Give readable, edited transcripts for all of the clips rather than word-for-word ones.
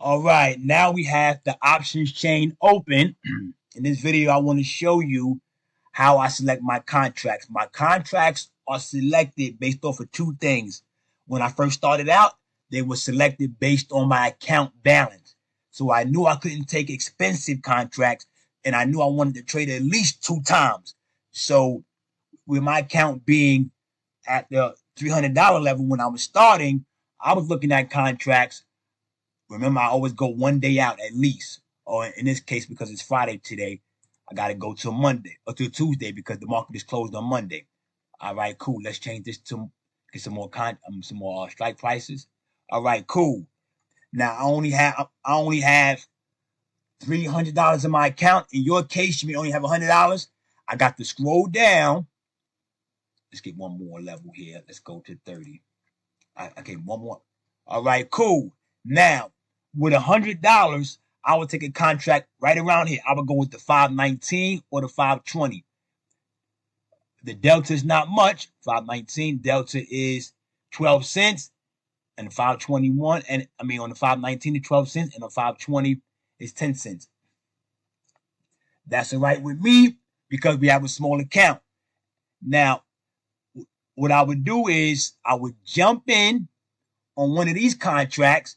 All right, now we have the options chain open. In this video, I want to show you how I select my contracts. My contracts are selected based off of two things. When I first started out, they were selected based on my account balance. So I knew I couldn't take expensive contracts, and I knew I wanted to trade at least 2 times. So with my account being at the $300 level when I was starting, I was looking at contracts. Remember, I always go one day out at least. Or in this case, because it's Friday today, I got to go till Monday or till Tuesday because the market is closed on Monday. All right, cool. Let's change this to get some more strike prices. All right, cool. Now I only have $300 in my account. In your case, you may only have $100. I got to scroll down. Let's get one more level here. Let's go to 30. Okay, one more. All right, cool. Now, with $100, I would take a contract right around here. I would go with the 519 or the 520. The delta is not much. 519 delta is 12 cents, and the 521, and I mean on the 519 is 12 cents, and the 520 is 10 cents. That's all right with me because we have a small account. Now, what I would do is I would jump in on one of these contracts,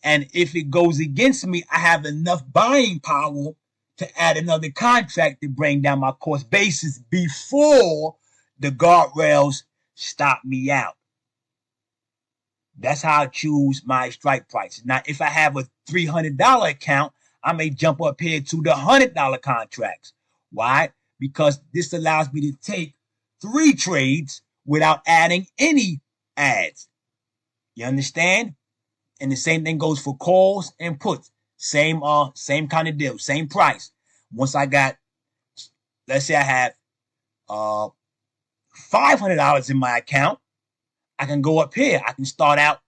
and if it goes against me, I have enough buying power to add another contract to bring down my cost basis before the guardrails stop me out. That's how I choose my strike prices. Now, if I have a $300 account, I may jump up here to the $100 contracts. Why? Because this allows me to take 3 trades without adding any ads. You understand? And the same thing goes for calls and puts. Same kind of deal, same price. Once I got, let's say I have $500 in my account, I can go up here. I can start out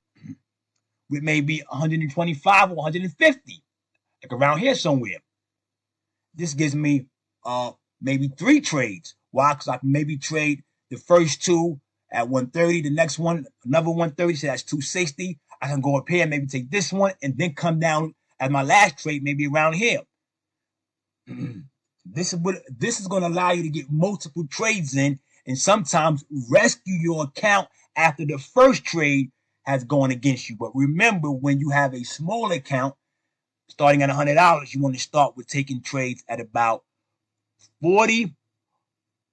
with maybe 125 or 150, like around here somewhere. This gives me maybe 3 trades. Why? Because I can maybe trade the first 2 at 130, the next one another 130, so that's 260. I can go up here and maybe take this one and then come down as my last trade, maybe around here. This is going to allow you to get multiple trades in and sometimes rescue your account after the first trade has gone against you. But remember, when you have a small account starting at $100, you want to start with taking trades at about 40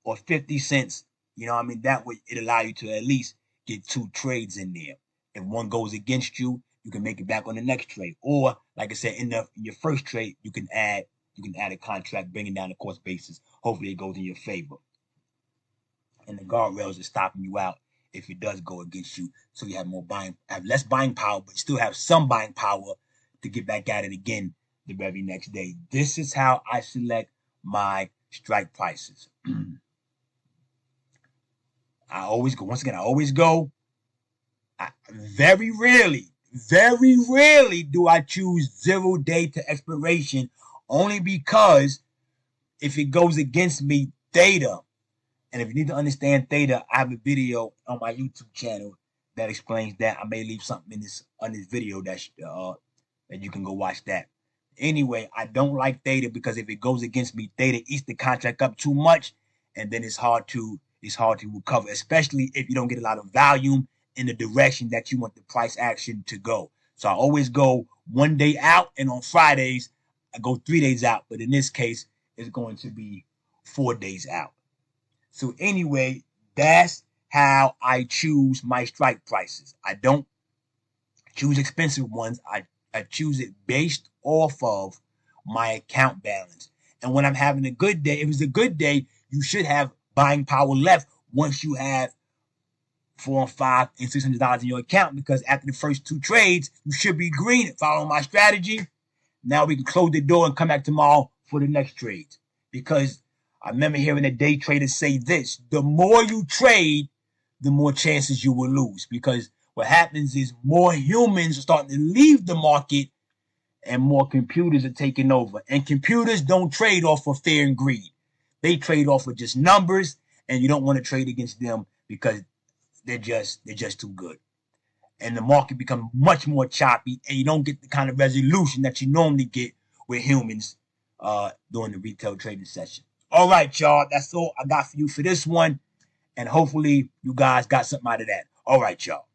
or 50 cents. You know what I mean? That way it allows you to at least get 2 trades in there. If one goes against you, you can make it back on the next trade. Or, like I said, in your first trade, you can add a contract, bringing down the cost basis. Hopefully, it goes in your favor. And the guardrails are stopping you out if it does go against you, so you have less buying power, but still have some buying power to get back at it again the very next day. This is how I select my strike prices. I always go. Very rarely do I choose 0 day to expiration, only because if it goes against me, theta. And if you need to understand theta, I have a video on my YouTube channel that explains that. I may leave something on this video that you can go watch that. Anyway, I don't like theta because if it goes against me, theta eats the contract up too much, and then it's hard to recover, especially if you don't get a lot of volume in the direction that you want the price action to go. So I always go 1 day out, and on Fridays, I go 3 days out. But in this case, it's going to be 4 days out. So anyway, that's how I choose my strike prices. I don't choose expensive ones. I choose it based off of my account balance. And when I'm having a good day, if it's a good day, you should have buying power left once you have $400, $500, and $600 in your account, because after the first 2 trades, you should be green. Following my strategy. Now we can close the door and come back tomorrow for the next trade. Because I remember hearing a day trader say this: the more you trade, the more chances you will lose. Because what happens is more humans are starting to leave the market and more computers are taking over. And computers don't trade off of fear and greed. They trade off of just numbers, and you don't want to trade against them because they're just too good. and the market becomes much more choppy, and you don't get the kind of resolution that you normally get with humans during the retail trading session. All right, y'all. That's all I got for you for this one. And hopefully you guys got something out of that. All right, y'all.